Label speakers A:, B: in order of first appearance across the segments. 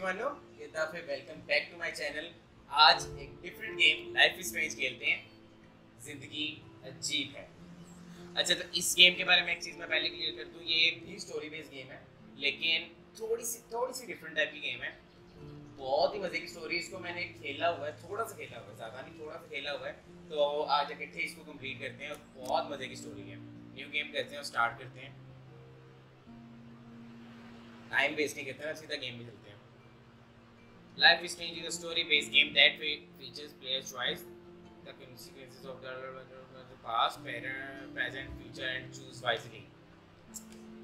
A: मानो ये दफे welcome back to my channel. आज एक different game life is strange खेलते हैं। जिंदगी अजीब है। अच्छा, तो इस गेम के बारे में एक चीज़ मैं पहले क्लियर कर दूं, ये भी स्टोरी बेस्ड गेम है, लेकिन थोड़ी सी डिफरेंट टाइप की गेम है। बहुत ही मजे की स्टोरी। इसको मैंने खेला हुआ है, थोड़ा सा खेला हुआ है, ज़्यादा नहीं, थोड़ा सा खेला हुआ है। तो आज इकट्ठे इसको कंप्लीट करते हैं और बहुत मजे की स्टोरी है। न्यू गेम करते हैं और स्टार्ट करते हैं। टाइम वेस्ट नहीं करते हैं, सीधा गेम में चलते हैं। Life is Strange is a story-based game that features players' choice, the consequences of the past, present, future, and choose wisely.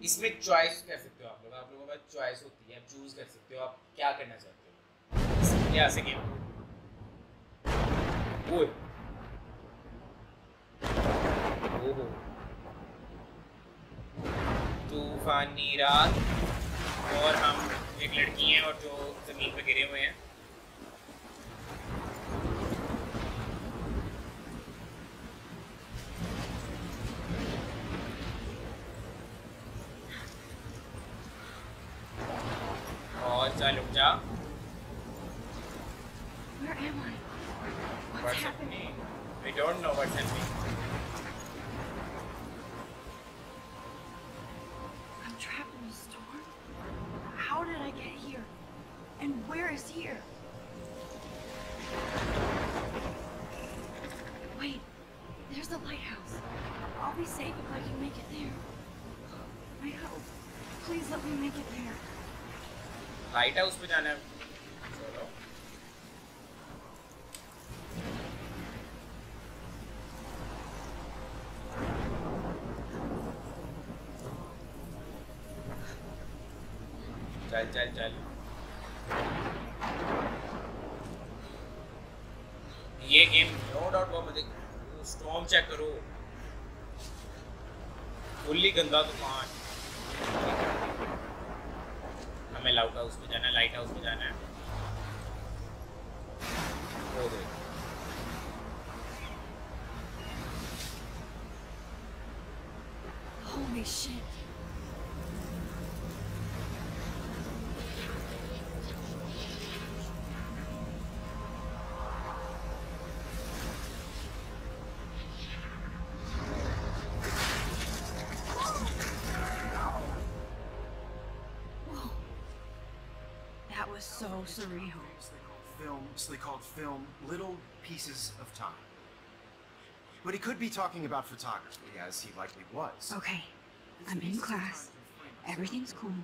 A: इसमें चॉइस कर सकते हो आप लोगों के पास चॉइस होती है, आप चूज कर सकते हो आप क्या करना चाहते हो। क्या से गेम ओए ओहो तूफानी रात और हम एक लड़की हैं और जो जमीन पे गिरे हुए हैं। और चल उठ जा।
B: Where am I? What's happening?
A: We don't know what's happening.
B: I'm trapped in a storm? How did I get here? And where is here? Wait, there's the lighthouse. I'll be safe if I can make it there. I hope. Please let me make it there.
A: Light house पे जाना है। चलो चल चल चल। ये game no doubt बहुत मजे। स्टॉर्म चेक करो, फुल्ली गंदा तूफान। हमें लाइट हाउस पे जाना है, लाइट हाउस पे जाना है। हो गई।
B: Holy shit. That was so surreal.
C: They called film little pieces of time. But he could be talking about photography, as he likely was.
B: Okay, I'm in class. Everything's cool.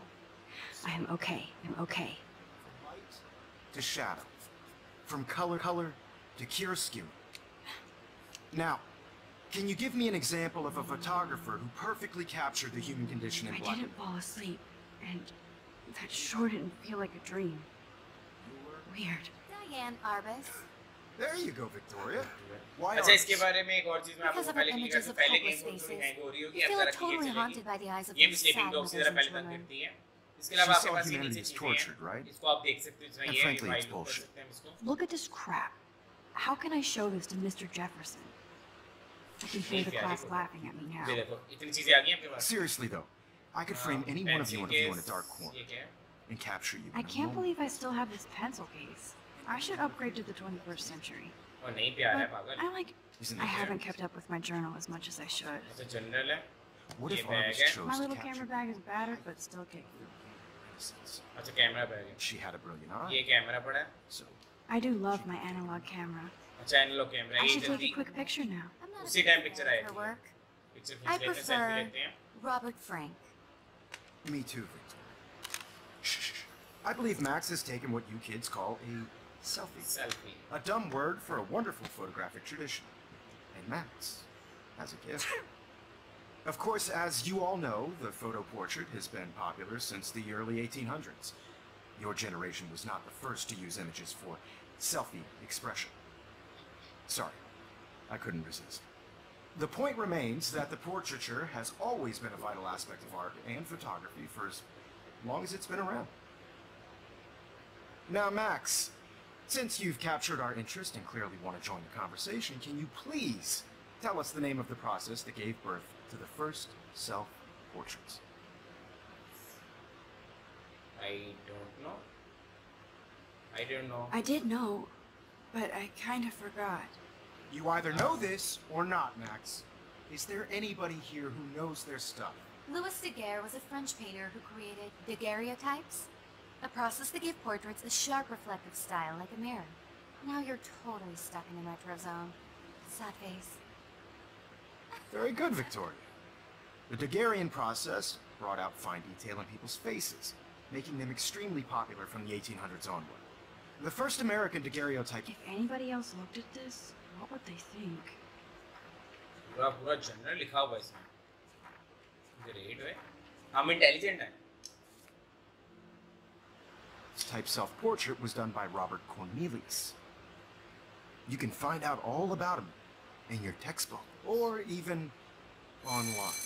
B: I am okay. I'm okay.
C: From light to shadow. From color to chiaroscuro. Now, can you give me an example of a photographer who perfectly captured the human condition in black?
B: I didn't fall asleep, and that sure didn't feel like a dream. Weird.
D: Diane Arbus.
C: There you go, Victoria. Why
A: अच्छा, इसके बारे में एक और चीज मैं आपको
D: Because of
A: पहले
D: the
A: क्लियर कर
D: images
A: दूं।
D: of
A: पहले
D: hopeless
A: गेम को थोड़ी
D: faces,
A: हैंग हो रही होगी,
D: you
A: अब
D: feel
A: जरा
D: totally
A: क्लियर
D: haunted by
A: चलेगी।
D: the eyes of
A: ये
D: those
A: स्लीपिंग
D: sad
A: डॉग से
D: mothers
A: जरा
D: and
A: पहले बंद
D: children.
A: करती है। इसके अलावा आपके
C: saw
A: पास ये
C: humanity
A: नीचे
C: is
A: चीजें
C: tortured,
A: हैं,
C: right?
A: इसको आप देख सकते हो। इसमें
C: And
A: ये
C: frankly,
A: फाइल
C: it's
A: कर
C: bullshit.
A: सकते हैं इसको।
B: Look at this crap. How can I show this to Mr. Jefferson? I can hear the class laughing at me
A: ये
B: now.
A: देखो, इतनी चीजें आ गई आपके पास।
C: Seriously though, I could frame any one of you in a view in a dark
A: ये
C: corner
A: क्या है?
C: and capture you.
B: I can't believe I still have this pencil case. I should upgrade to the 21st century.
A: और नहीं प्यार है
B: But
A: पागल।
C: Isn't
B: I
C: it
B: haven't
C: there?
B: kept up with my journal as much as I should.
A: अच्छा, general है।
C: What
A: ये
C: if
A: bag
C: Arbus
A: है।
C: chose
B: My
C: to
B: little
C: capture
B: camera bag is battered, but still kicking.
C: innocence?
A: अच्छा, camera bag है।
C: She had a brilliant eye.
A: ये camera पड़ा है।
C: So
B: I do love my analog camera.
A: अच्छा, analogue camera
B: I
A: ये
B: should take a
A: जल्दी
B: quick picture now.
D: I'm not a
A: उसी
D: big
A: time
D: fan
A: picture
D: of
A: आएगी।
D: her work.
A: Picture
D: I
A: खींच लेते हैं, सेल्फी लेते हैं।
D: prefer Robert Frank.
C: me too, Victor. Shh. I believe Max has taken what you kids call a selfie.
A: Selfie.
C: A dumb word for a wonderful photographic tradition. And Max has a gift. Of course, as you all know, the photo portrait has been popular since the early 1800s. Your generation was not the first to use images for selfie expression. Sorry, I couldn't resist. The point remains that the portraiture has always been a vital aspect of art and photography for as long as it's been around. Now, Max, since you've captured our interest and clearly want to join the conversation, can you please tell us the name of the process that gave birth to the first self-portraits?
A: I don't know. I don't know.
B: I did know, but I kind of forgot.
C: You either know this or not, Max. Is there anybody here who knows their stuff?
D: Louis Daguerre was a French painter who created daguerreotypes, a process that gave portraits a sharp reflective style like a mirror. Now you're totally stuck in the retro zone. Sad face.
C: Very good, Victoria. The Daguerrean process brought out fine detail in people's faces, making them extremely popular from the 1800s onward. The first American daguerreotype...
B: If anybody else looked at this, what would they think?
A: पूरा general लिखा हुआ है इसमें. Great है. हम intelligent हैं.
C: This type self-portrait was done by Robert Cornelius. You can find out all about him in your textbook, or even online.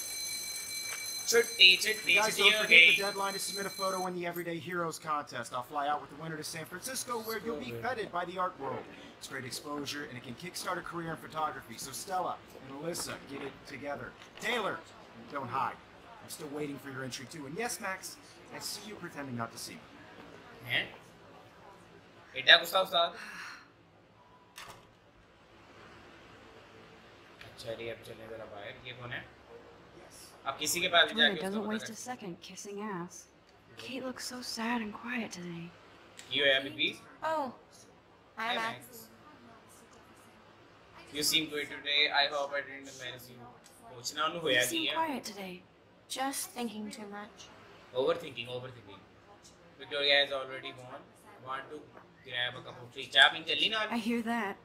C: Guys, don't forget the deadline to submit a photo in the Everyday Heroes contest. I'll fly out with the winner to San Francisco, where you'll be feted by the art world. It's great exposure, and it can kickstart a career in photography. So Stella and Alyssa, get it together. Taylor, don't hide. I'm still waiting for your entry too. And yes, Max, I see you pretending not to see me.
A: हैं? एटा गुस्सा उस्ताद. अच्छा रे अब चलने जरा बाहर. ये कौन है? आप किसी के पास भी
B: Victoria
A: जाके उसको
B: doesn't
A: पता
B: waste
A: कर.
B: a second kissing ass. Kate looks so sad and quiet today.
A: You है बीबी?
D: Oh. Hi,
A: Hi,
D: Max.
A: Max. You seem good today. I hope I didn't embarrass you. पूछना उन्हें
B: You
A: होया
B: seem
A: नहीं है.
B: quiet today.
D: Just thinking too much.
A: Overthinking. Victoria has already won. Want to grab a cup of tea? चाय पीने चली ना?
B: I hear that.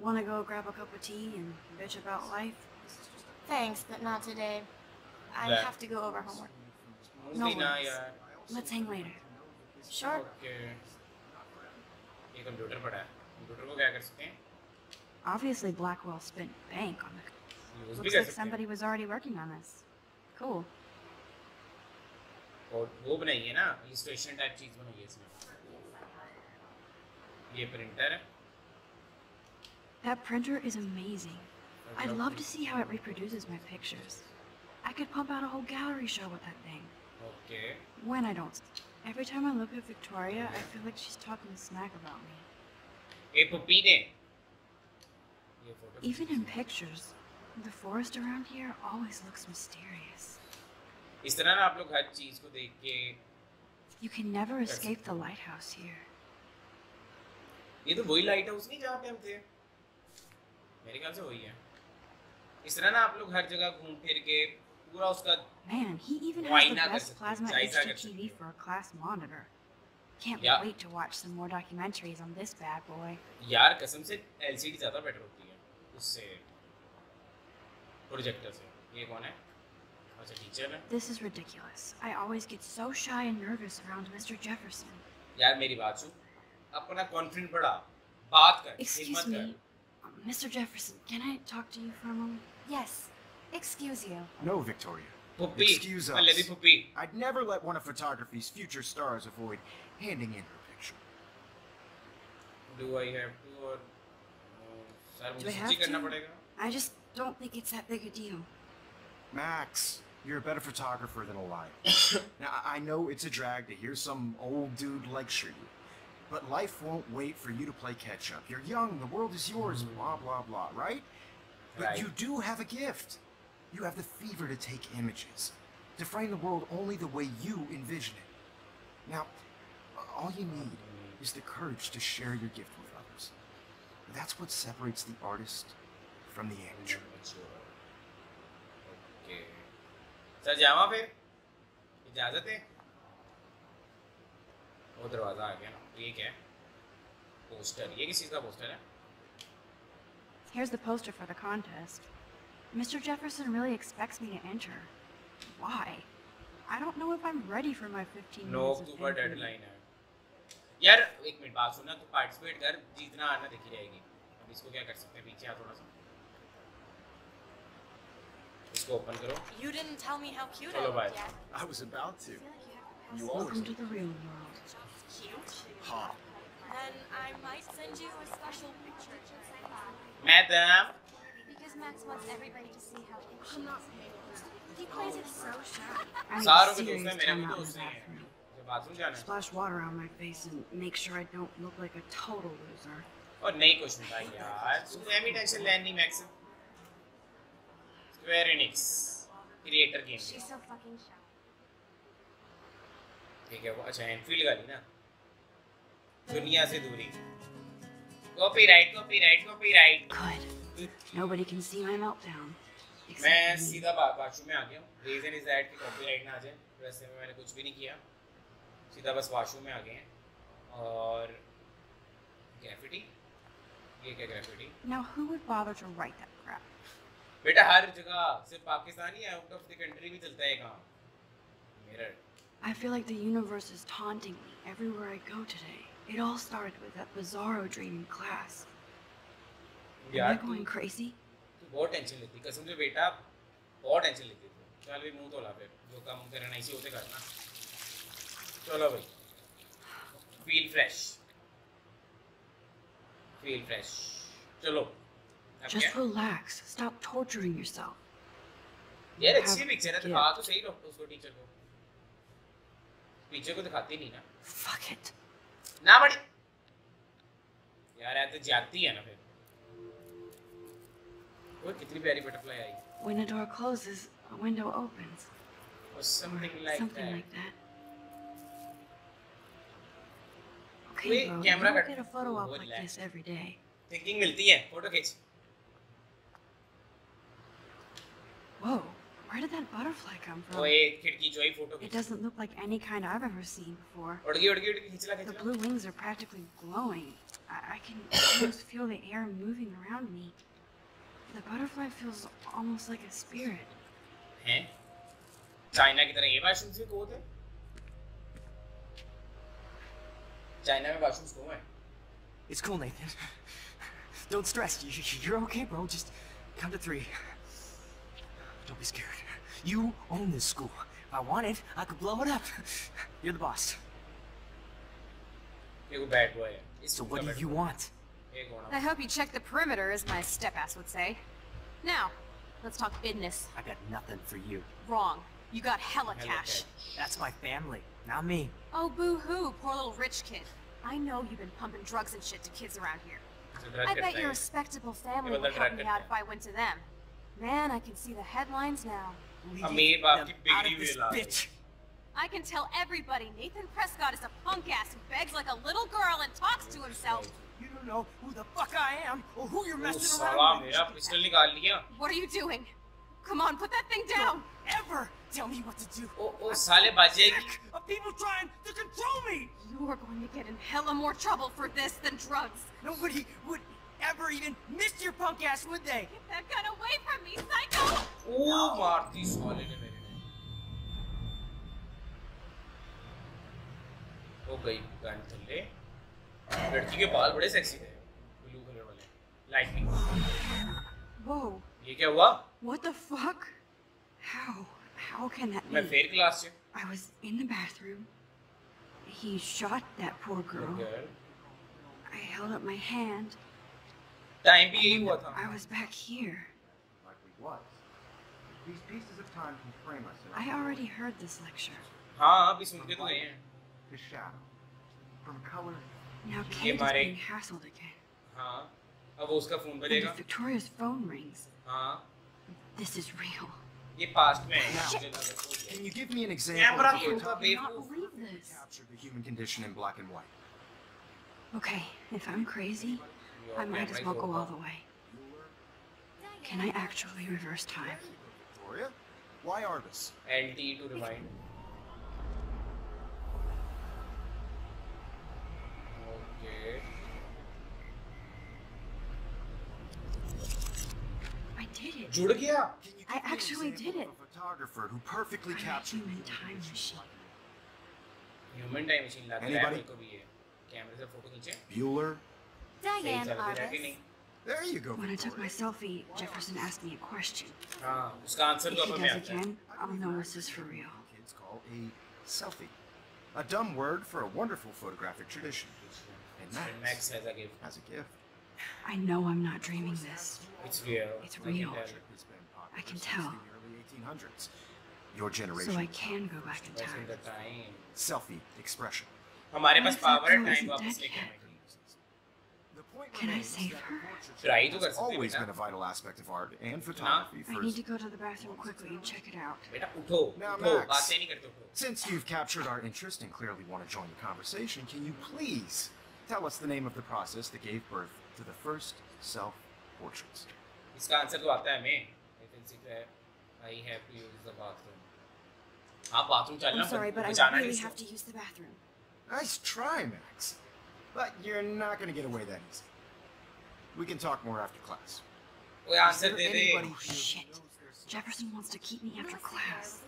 B: Wanna go grab a cup of tea and bitch about life?
D: Thanks, but not today. I
A: Yeah.
D: have to go over homework.
B: No
A: पीना
B: worries.
A: यार.
B: Let's hang later.
D: Sure.
A: Okay. ये computer पड़ा है. Computer को क्या कर सकते हैं?
B: Obviously, Blackwell spent bank on the...
A: use भी
B: Looks
A: कर
B: like
A: सकते हैं.
B: somebody was already working on this. Cool.
A: और वो बनाई है ना, इलस्ट्रेशन टाइप चीज बनाई है इसमें. ये प्रिंटर है.
B: That printer is amazing. I'd love to see how it reproduces my pictures. I could pump out a whole gallery show with that thing.
A: Okay.
B: When I don't. Every time I look at Victoria, I feel like she's talking smack about me.
A: ये puppy ने. ये photo.
B: Even in pictures, the forest around here always looks mysterious.
A: इस तरह ना आप लोग हर चीज को देख के.
B: You can never escape the lighthouse here.
A: ये तो वही लाइट हाउस नहीं जहाँ पे हम थे. मेरे ख्याल से वही है. इस तरह ना आप लोग हर जगह घूम फिर के पूरा उसका.
B: Man, he even
A: Why
B: has the
A: not?
B: best plasma
A: Jaisa
B: HD
A: कर
B: TV for a class monitor. Can't
A: Yeah.
B: wait to watch some more documentaries on this bad boy.
A: यार कसम से LCD ज़्यादा बेटर होती है उससे प्रोजेक्टर से. ये कौन है? अच्छा टीचर है.
B: This is ridiculous. I always get so shy and nervous around Mr. Jefferson.
A: यार मेरी बात सुन. अपना कॉन्फिडेंस बढ़ा. बात कर.
B: Excuse me, Mr. Jefferson, can I talk to you for a moment?
D: Yes. Excuse you.
C: No, Victoria.
A: Puppy.
C: Excuse us.
A: लेदी puppy.
C: I'd never let one of photography's future stars avoid handing in her picture.
A: Do I have to or sir
B: Do
A: मुझे
B: I
A: सच्ची
B: have
A: करना
B: to?
A: पड़ेगा.
B: I just don't think it's that big a deal.
C: Max, you're a better photographer than a liar. Now, I know it's a drag to hear some old dude lecture you, but life won't wait for you to play catch up. You're young, the world is yours, blah, blah, blah, right? But
A: Right.
C: you do have a gift. You have the fever to take images, to frame the world only the way you envision it. Now, all you need is the courage to share your gift with others. That's what separates the artist from the amateur.
A: Okay. Sir Java फिर. इजाजत है. वो दरवाजा आ गया ना. ये क्या है? पोस्टर. ये किस चीज़ का पोस्टर है?
B: Here's the poster for the contest. Mr. Jefferson really expects me to enter. Why? I don't know if I'm ready for my 15
A: no
B: minutes of
A: October
B: thinking.
A: Deadline है. यार एक मिनट बात सुनना. तू पार्टिसिपेट कर. जीतना आना देखी रहेगी. अब इसको क्या कर सकते हैं? पीछे आ थोड़ा सा. इसको ओपन करो.
D: You didn't tell me how cute
A: Hello,
D: I
A: bye.
D: looked yet.
C: I was about to. You
B: Welcome
C: always
B: to the real world.
D: Cute?
C: ha.
D: Then I might send you a special picture.
A: Madam.
D: Because Max wants everybody to see how cute she is. He plays it so shy.
B: I need
A: सारों
B: a
A: के दोस्त
B: serious
A: हैं. मेरे भी
B: time out in
A: दोस्त
B: the
A: हैं.
B: bathroom.
A: मुझे bathroom जाना है
B: Splash water on my face and make sure I don't look like a total loser.
A: और नहीं कुछ नहीं था यार तू एमी टेंशन ले नहीं max square Enix creator game
D: She's so fucking shy.
A: ठीक है वो अच्छा एनफील्ड गाड़ी ना दुनिया से दूरी copyright copyright copyright
B: Good. Nobody can see my meltdown.
A: मैं
B: Except me.
A: सीधा वाशरूम में आ गया हूँ रीजन इज दैट कि कॉपीराइट ना आ जाए वैसे में मैंने कुछ भी नहीं किया सीधा बस वाशरूम में आ गए हैं और ग्राफिटी ये क्या graffiti
B: Now who would bother to write that crap?
A: बेटा हर जगह सिर्फ पाकिस्तान ही आउट ऑफ द कंट्री भी चलता है काम mirror
B: I feel like the universe is taunting me everywhere I go today. It all started with that bizarro dream in class. Am I
A: यार
B: going crazy?
A: तू बहुत टेंशन लेती कसम से बेटा बहुत टेंशन लेती तू चल भी मुंह धोला फिर जो काम करना इसी होते करना चलो भाई फील फ्रेश चलो अब
B: Just
A: क्या
B: relax. Stop torturing yourself.
A: यार अच्छी पिक्चर है
B: क्या?
A: दिखा तो सही डॉक्टर उसको टीचर को दिखाती नहीं ना
B: Fuck it.
A: ना बड़ी यार ऐसे जाती है ना फिर वो कितनी प्यारी butterfly I
B: When a door closes, a window opens.
A: or something like
B: Something
A: that
B: like that.
A: Wait,
B: Okay, bro. You
A: camera
B: don't
A: cut.
B: get a photo op
A: Oh,
B: like
A: relax.
B: this every day.
A: Thinking मिलती है photo खींच
B: Whoa. Where did that butterfly come
A: वो
B: from?
A: एक खिड़की जो ही photo
B: It
A: खींच
B: doesn't look like any kind I've ever seen before.
A: उड़ गई खींच
B: The
A: ला
B: blue wings are practically glowing. I can almost feel the air moving around me. The butterfly feels almost like a spirit.
A: हैं China की तरह ये washroom से को होते चाइना में वाशरूम्स को है
E: It's cool, Nathan. Don't stress. You're okay, bro. Just count to 3. Don't be scared. You own this school. If I wanted, I could blow it up. You're the boss.
A: ये को bad boy है इस
E: So what do you want?
A: एक होना
F: I hope you check the perimeter, as my step-ass would say. Now, let's talk business.
E: I got nothing for you.
F: Wrong. You got hella
A: Hella
F: cash.
A: cash.
E: That's my family, not me.
F: Oh, boo-hoo, poor little rich kid. I know you've been pumping drugs and shit to kids around here. I bet your respectable family would help me out if I went to them. Man, I can see the headlines now.
A: अमीर बाप की
E: Them out
A: बिगड़ी
E: of
A: हुई
E: this
A: औलाद
E: bitch.
F: I can tell everybody Nathan Prescott is a punk ass who begs like a little girl and talks to himself.
E: You don't know who the fuck I am or who you're
A: वो
E: messing
A: साला
E: around
A: मेरा
E: with.
A: Pistol निकाल लिया
F: What are you doing? Come on, put that thing down.
E: Don't ever tell me what to do.
A: ओ साले बाजेगी
E: Sick of people trying to control me.
F: You are going to get in hella more trouble for this than drugs.
E: Nobody would ever even miss your punk ass, would they?
F: Get that gun away from me, psycho!
A: ओ मारती साले ने मेरे ने ओ गई gun थल्ले लड़की के बाल बड़े सेक्सी थे ब्लू कलर वाले लाइटनिंग
B: Whoa.
A: ये क्या हुआ
B: What the fuck? How? How can that
A: मैं
B: be?
A: फेयर क्लास से
B: I was in the bathroom. He shot that poor girl. I held up my hand.
A: Time भी यही
B: and
A: हुआ था
B: I was back here.
C: Likely was. These pieces of time can frame us in
B: I already heard this lecture.
A: हाँ अभी सुन के तो गए हैं
C: to shadow. From color
B: Now Kate is
A: Mari.
B: being hassled again.
A: हाँ अब वो उसका फोन
B: And
A: बजेगा
B: if Victoria's phone rings,
A: हाँ
B: this is real.
A: ये पास्ट में है
C: Now,
A: मुझे लगा तो
C: can you give me an example
A: camera
C: of
A: क्यों
C: a
A: था
B: I cannot
A: बेवकूफ
B: believe this.
C: capture the human condition in black and white?
B: Okay, if I'm crazy, I might as well go all the way. Can I actually reverse time?
C: Victoria? Why Arbus?
A: LT to rewind okay
B: I did it.
A: जुड़ गया
C: Can you
B: I
C: give me an
B: actually
C: example
B: did it.
C: of a photographer who perfectly
B: I'm a
C: captured
B: human time machine.
A: Human time machine लग रहा है
C: Anybody?
A: मेरे को भी ये कैमरे से फोटो खींचे
C: Bueller?
A: सही
D: Diane
A: चल रहा है कि
D: Arbus.
A: नहीं
C: There you go.
B: When I took my
C: Victoria.
B: selfie, Jefferson asked me a question.
A: हाँ उसका आंसर
B: If
A: तो
B: he
A: अब में
B: does
A: आता है
B: again, I'll know this is for real.
C: Kids call a selfie. A dumb word for a wonderful photographic tradition. And
A: Max
C: Max,
A: has a gift
C: as a gift,
B: I know I'm not dreaming this.
A: it's real
B: It's
A: I can
B: real.
A: tell.
C: has been popular
B: I can
C: since
B: tell.
C: the early 1800s. your generation.
B: So I can go back in time.
C: Selfie expression.
A: हमारे पास power है
B: Girl
A: time
B: isn't
A: वापस
B: dead
A: लेके
B: yet.
A: आने की.
B: Can I save her?
A: Try to कर
C: It's
A: सकते हैं
C: always
A: बेटा.
C: been a vital aspect of art and photography.
B: I need to go to the bathroom quickly and check it out.
A: बेटा उठो
C: Now,
A: उठो
C: Max.
A: बातें नहीं करते उठो.
C: Since you've captured our interest and clearly want to join the conversation, can you please tell us the name of the process that gave birth to the first self-portraits?
A: इसका answer तो आता है हमें. I have to use the bathroom. हाँ bathroom चलना.
B: I'm sorry, but I
A: जाना
B: really
A: नहीं
B: have to use the bathroom.
C: Nice try, Max. But you're not going to get away that easy. We can talk more after class.
A: कोई answer they they.
B: Oh, shit. Jefferson wants to keep me after class.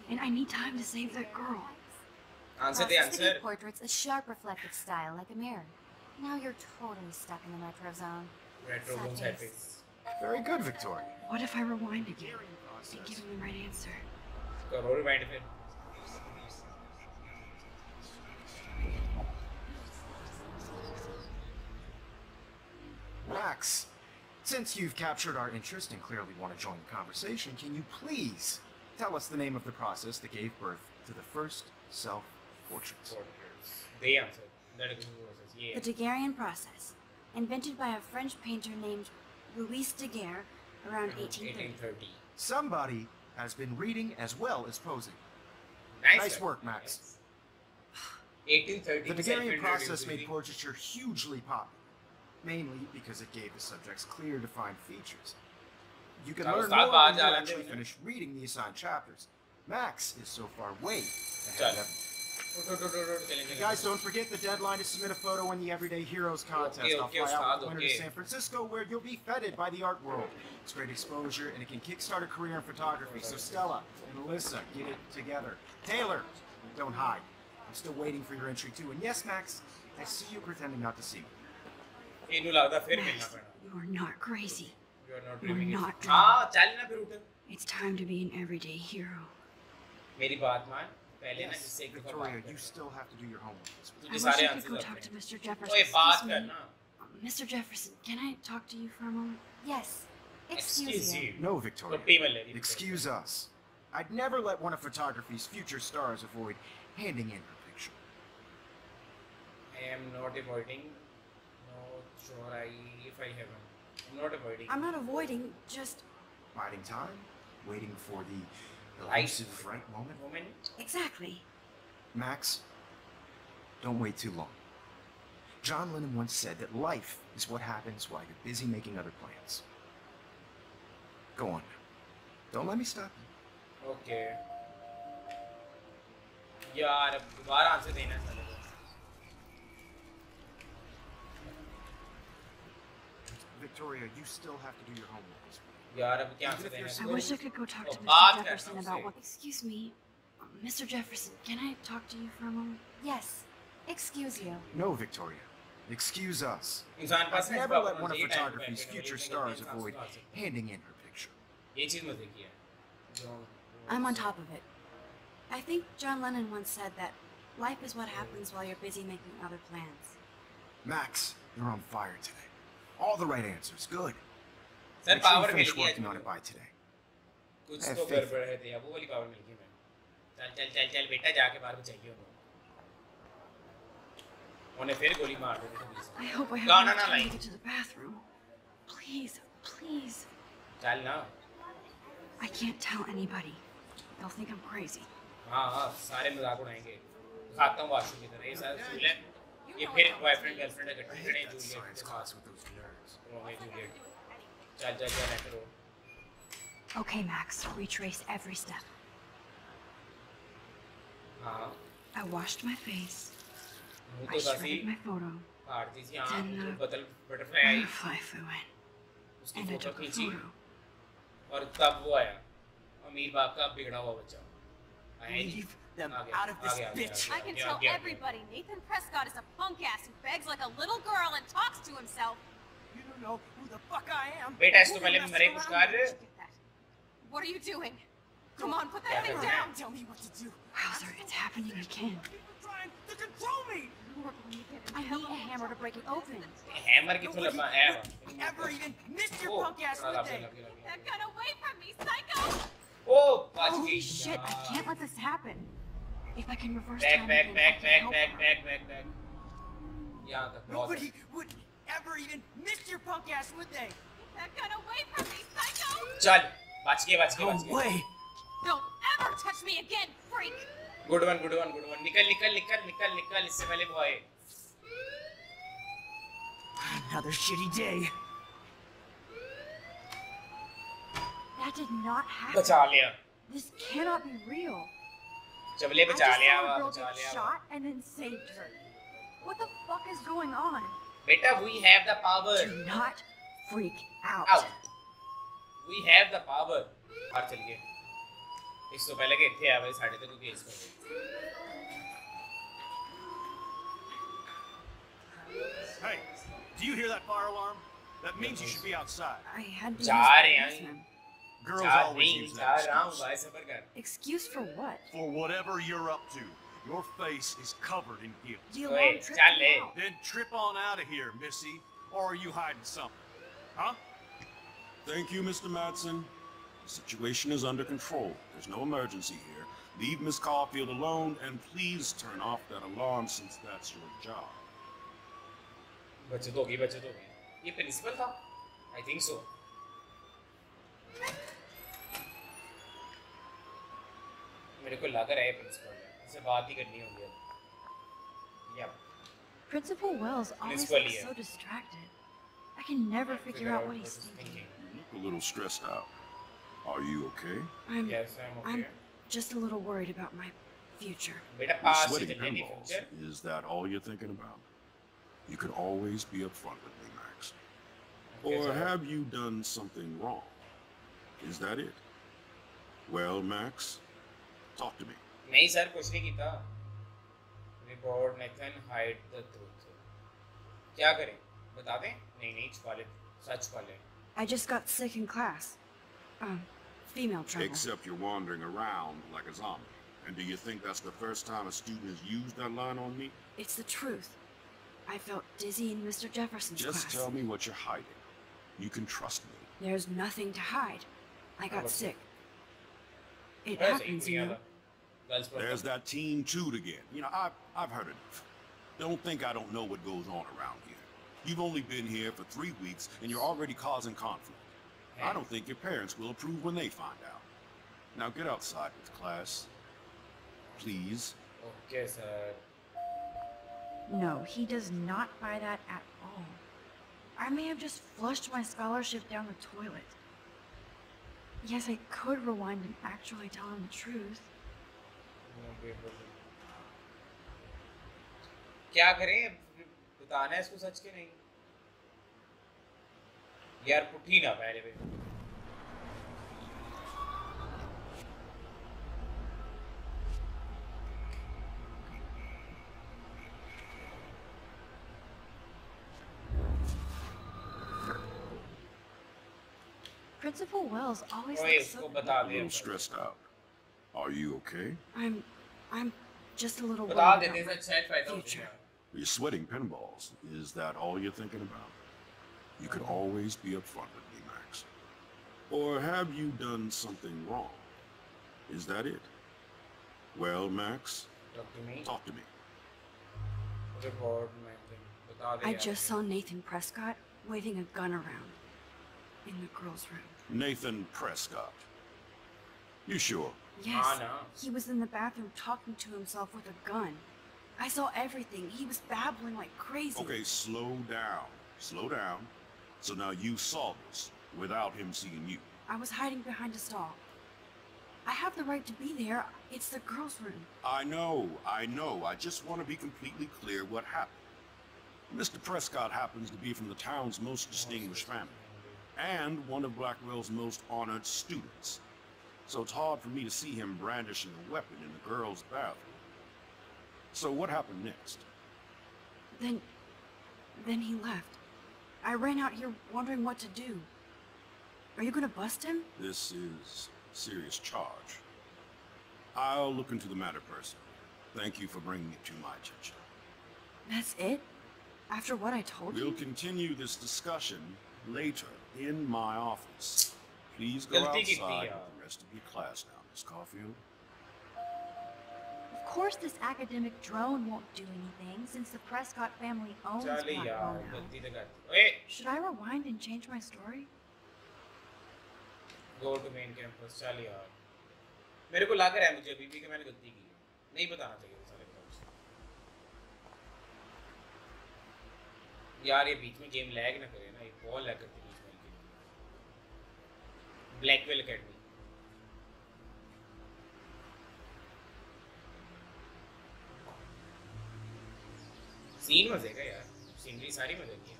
B: And I need time to save that girl.
A: Answer they
D: Process the
A: answer.
D: gift portraits a sharp reflective style like a mirror. Now you're totally stuck in the retro zone.
A: Retro
D: Sad
A: rooms
D: face.
A: face.
C: Very good, Victoria.
B: What if I rewind again and give him the right answer?
A: करो rewind फिर.
C: Max, since you've captured our interest and clearly want to join the conversation, can you please tell us the name of the process that gave birth to the first self-portraits?
A: They answer. लड़के को process ये.
D: The Daguerrean process, invented by a French painter named Louis Daguerre around 1830.
A: 1830.
C: Somebody has been reading as well as posing. Nice work, Max.
A: 1830.
C: The Daguerrean process made portraiture hugely popular, mainly because it gave the subjects clear, defined features. You can learn more when you actually finish reading the assigned chapters. Max is so far way ahead of everyone. Guys, don't forget the deadline to submit a photo in the Everyday Heroes contest. I'll fly out with winner to San Francisco, where you'll be feted by the art world. It's great exposure, and it can kickstart a career in photography. So Stella and Alyssa, get it together. Taylor, don't hide. I'm still waiting for your entry too. And yes, Max, I see you pretending not to see me.
A: इन्हों लगता फिर मिलना
B: Max,
A: पड़ा.
B: you are not crazy.
A: You are not
B: You're
A: dreaming.
B: not
A: हाँ चल ना फिर उठ.
B: It's time to be an everyday hero.
A: मेरी बात मान. पहले ना
C: Yes,
A: जिससे एक दफा
C: Victoria,
A: बात
C: you
A: कर.
C: still have to do your homework this week.
B: I
A: तुझे
B: wish
A: सारे
B: I could
A: आंसर
B: go
A: आते
B: talk to
A: हैं.
B: Mr. Jefferson.
A: ओए बात
B: Excuse me.
A: करना.
B: Mr. Jefferson, can I talk to you for a moment?
D: Yes. Excuse you.
C: No, Victoria.
A: छुट्टी मिल रही.
C: Excuse us. I'd never let one of photography's future stars avoid handing in her picture.
A: I am not avoiding. Not sure if I haven't. I'm not avoiding.
B: I'm not avoiding, just...
C: Biding time, waiting for the elusive right moment.
A: Moment.
B: Exactly.
C: Max, don't wait too long. John Lennon once said that life is what happens while you're busy making other plans. Go on now. Don't let me stop you.
A: Okay. यार अब दोबारा answer देना है साले को.
C: Victoria, you still have to do your homework this week.
A: यार अब क्या आंसर देना है
B: I
A: इसको?
B: wish I could go talk to
A: Oh,
B: Mr.
A: baat
B: Jefferson
A: karna
B: about
A: usse.
B: what... Excuse me. Mr. Jefferson, can I talk to you for a moment?
D: Yes. Excuse you.
C: No, Victoria. Excuse us.
A: इंसान पास
C: I've
A: है
C: never
A: इसका
C: let one of
A: ये time
C: photography's
A: पे
C: future
A: बैठे
C: stars
A: इंसान
C: avoid
A: सुधार सकता है.
C: handing in her picture.
A: ये चीज मत देखिए.
B: I'm on top of it. I think John Lennon once said that life is what happens while you're busy making other plans.
C: Max, you're on fire today. All the right answers. Good.
A: Sir
C: Make sure you
A: power mill
C: finish
A: गया
C: working on it
A: है.
C: by today.
A: कुछ
C: I have
A: तो
C: faith.
A: गड़बड़ है तेरा. वो वाली power मिल गई मैं. चल चल चल चल बेटा जाके बाहर को चाहिए उन्हें. उन्हें फिर गोली मार दे.
B: I hope I have
A: गाना
B: enough
A: ना
B: time to
A: lie.
B: get to the bathroom. Please, please.
A: चल ना.
B: I can't tell anybody. They'll think I'm crazy.
A: हाँ हाँ सारे मजाक उड़ाएंगे. खाता हूँ वाशरूम की तरह. ये सारे फूल हैं. ये फिर बॉयफ्रेंड गर्लफ्रेंड इकट्ठे खड़े हैं जूलियट
C: Science
A: के
C: class
A: साथ.
C: with those nerds.
A: Romeo Juliet. चल चल चल ऐसे करो.
B: Okay, Max, retrace every step.
A: हाँ.
B: I washed my face.
A: मुँह
B: I
A: तो सासी.
B: shredded my photo.
A: आरती सी हाँ.
B: Then the
A: butterfly I.
B: butterfly flew in.
A: उसकी
B: And I
A: photo
B: took a
A: खींची.
B: photo.
A: और तब वो आया. अमीर बाप का बिगड़ा हुआ बच्चा. आया जी.
E: Leave them
A: आ गया,
E: out of
A: आ
E: this
A: गया, आ
E: bitch.
A: गया,
F: I can
A: आ
F: tell
A: गया, आ गया.
F: everybody Nathan Prescott is a punk ass who begs like a little girl and talks to himself.
E: You don't know who the fuck I am.
A: बेटा इसको पहले मरे कुछ कर.
F: Get that. What are you doing? Come on, put that thing
A: Yeah.
F: down.
E: Tell me what to do.
B: Wowzer, it's happening again.
E: You're trying to control me.
B: I need a hammer to break it open.
A: Hammer किथों लगा है.
E: Ever even missed your
A: Oh,
E: punk ass
A: लगा,
E: with
A: लगा,
E: it?
A: लगा, लगा.
F: That gun away from me, psycho!
A: Oh, बच
B: Holy
A: गई
B: shit, I can't let this happen. If I can reverse
A: back
B: time
A: back
B: again,
A: back
B: I can
A: back
B: help
A: back
B: her.
A: back back back यहाँ तक बहुत
E: Nobody would ever even miss your punk ass, would they?
F: Get that gun away from me, psycho!
A: चल बच गए
E: No way.
F: Don't ever touch me again, freak!
A: good one good one good one निकल निकल निकल निकल निकल इससे पहले वो आए
E: Another shitty day.
B: That did not happen.
A: बचा लिया
B: This cannot be real.
A: चबले
B: I just
A: बचा लिया
B: saw a girl
A: बचा
B: get
A: लिया
B: shot and then saved her. What the fuck is going on?
A: बेटा we have the power
B: Do not freak out.
A: out we have the power बाहर चल गए इस तो पहले के थे आवे साढ़े तक के इसमें
G: Hey, do you hear that fire alarm? That means you should be outside.
B: I had to use
A: जा
B: the
A: रहे हैं
B: bathroom.
G: Girls
A: जा
G: always
A: नहीं
G: use
A: जा
G: that
A: रहा हूँ
G: excuse.
A: भाई सबर कर
B: Excuse for what?
G: For whatever you're up to. Your face is covered in guilt.
B: The
A: Wait,
B: alarm tripped
A: chale.
B: me out.
G: Then trip on out of here, Missy. Or are you hiding something? Huh?
H: Thank you, Mr. Madsen. The situation is under control. There's no emergency here. Leave Miss Caulfield alone, and please turn off that alarm since that's your job.
A: बचत होगी ये principal था I think so मेरे को लग रहा है principal है इससे बात ही करनी होगी अब या
B: Principal Wells always
A: Principal,
B: looks
A: yeah.
B: so distracted. I can never figure out what he's thinking.
H: You look a little stressed out. Are you okay?
A: yes I'm okay
B: I'm just a little worried about my future.
A: बेटा
H: You're
A: पास से
H: sweating
A: चलने दी
H: pinballs.
A: Future
H: Is that all you're thinking about? You can always be upfront with me, Max. Or have you done something wrong? Is that it? Well, Max, talk to me.
A: नहीं sir कुछ नहीं किया report Nathan hide the truth क्या करें बता दें नहीं छुपा ले सच छुपा ले
B: I just got sick in class. Female trouble.
H: Except you're wandering around like a zombie. And do you think that's the first time a student has used that line on me?
B: It's the truth. I felt dizzy in Mr. Jefferson's
H: Just
B: class.
H: tell me what you're hiding. You can trust me.
B: There's nothing to hide. I got
A: Okay.
B: sick. It
A: ऐसे ही
B: happens, you know.
A: Girls
H: There's that Team Toot again. You know, I've heard enough. Don't think I don't know what goes on around here. You've only been here for 3 weeks, and you're already causing conflict. I don't think your parents will approve when they find out. Now get outside with class. Please.
A: Okay sir
B: No, he does not buy that at all. I may have just flushed my scholarship down the toilet. Yes, I could rewind and actually tell him the truth.
A: क्या करें बताना है इसको सच के नहीं यार पुठी ना पहले पे
B: Principal Wells always
A: ओए
B: looks
A: उसको
B: so...
A: बता
H: A
A: they
H: little stressed out. Are you okay?
B: I'm just a little worried
A: बता
B: about
A: देते
B: my
A: सच शायद फायदा हो
B: future.
H: You're sweating pinballs. Is that all you're thinking about? You can always be upfront with me, Max. Or have you done something wrong? Is that it? Well, Max,
A: talk to me
H: talk to me.
A: report मैं बता दे
B: I
A: यार।
B: just saw Nathan Prescott waving a gun around in the girls' room.
H: Nathan Prescott. You sure?
B: Yes,
A: no.
B: he was in the bathroom talking to himself with a gun. I saw everything. He was babbling like crazy.
H: Okay, slow down. Slow down. So now you saw this without him seeing you.
B: I was hiding behind a stall. I have the right to be there. It's the girls' room.
H: I know. I just want to be completely clear what happened. Mr. Prescott happens to be from the town's most distinguished family, and one of Blackwell's most honored students. So it's hard for me to see him brandishing a weapon in the girls' bathroom. So what happened next?
B: Then he left. I ran out here wondering what to do. Are you gonna bust him?
H: This is a serious charge. I'll look into the matter personally. Thank you for bringing it to my attention.
B: That's it? After what I told
H: We'll
B: you?
H: continue this discussion later in my office. Please go
A: गलती की थी
H: outside
A: यार।
H: with the rest of your class now, Miss Caulfield.
B: Of course this academic drone won't do anything since the Prescott family owns
A: चल यार
B: Blackwell
A: गलती
B: now.
A: तो करती ओए
B: Should I rewind and change my story?
A: go to main campus चल यार मेरे को लग रहा है मुझे अभी भी कि मैंने गलती की है नहीं बताना चाहिए साले को यार ये बीच में गेम लैग ना करे ना ये बहुत लैग करती है बीच में ब्लैकवेल एकेडमी सीन मजे का यार सीनरी सारी मजे की है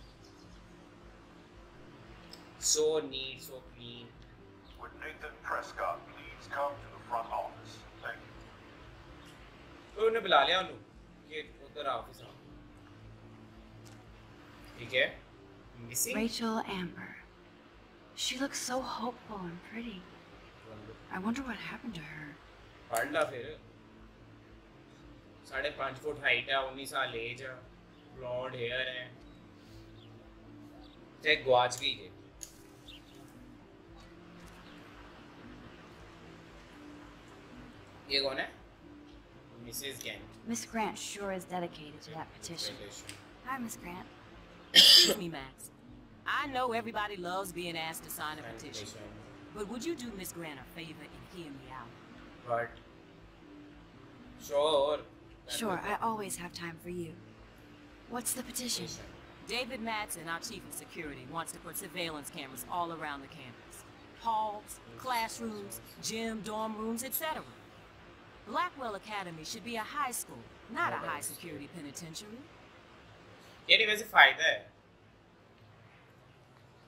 A: so neat so clean
H: Would Nathan Prescott please come to the front office? Thank you.
A: तो उन्हें बुला लिया उन्होंने कि उधर ऑफिस आओ ठीक है missing
B: Rachel Amber. She looks so hopeful and pretty. I wonder what happened to her.
A: पढ़ ला फिर 5.5 फुट हाइट है 19 साल एज है ब्लॉन्ड हेयर है चाहे ग्वाच गई है ये कौन है Mrs Gantt
B: Miss Grant sure is dedicated to that petition. Hi, Miss Grant.
I: Excuse me, Max. I know everybody loves being asked to sign a petition, but would you do Miss Grant a favor and hear me out?
A: But sure
B: Sure, I always have time for you. What's the petition?
I: David Madsen, our chief of security, wants to put surveillance cameras all around the campus. Halls, classrooms, gym, dorm rooms, etc. Blackwell Academy should be a high school, not a high security penitentiary.
A: यानी वैसे फायदा है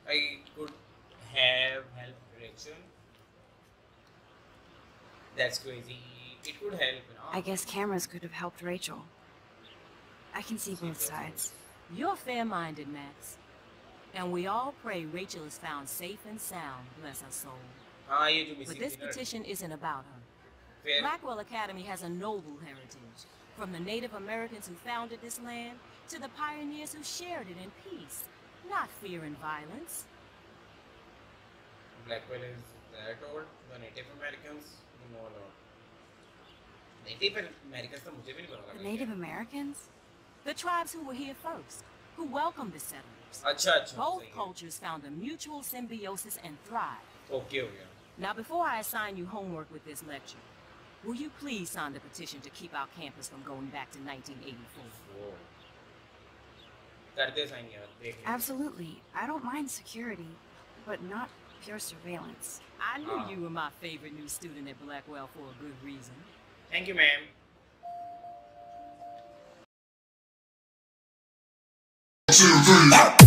A: I could have helped Rachel. That's crazy. It could help, you know.
B: I guess cameras could have helped Rachel. I can see both sides.
I: You're fair-minded, Max. And we all pray Rachel is found safe and sound, bless her soul.
A: हाँ ये जो
I: But
A: missing
I: this
A: thing है
I: petition isn't about her.
A: fair
I: Blackwell Academy has a noble heritage, from the Native Americans who founded this land to the pioneers who shared it in peace, not fear and violence.
A: Blackwell is that old the Native Americans no no Native Americans तो मुझे भी नहीं पता
B: The Native Americans?
I: The tribes who were here first, who welcomed the settlers.
A: अच्छा अच्छा
I: Both
A: सही है
I: cultures found a mutual symbiosis and thrived.
A: Okay हो गया
I: Now, before I assign you homework with this lecture, will you please sign the petition to keep our campus from going back to 1984?
A: वो करते sign यार देख लेंगे।
B: Absolutely. I don't mind security, but not pure surveillance.
I: I knew you were my favorite new student at Blackwell for a good reason.
A: Thank you ma'am
J: Two, three.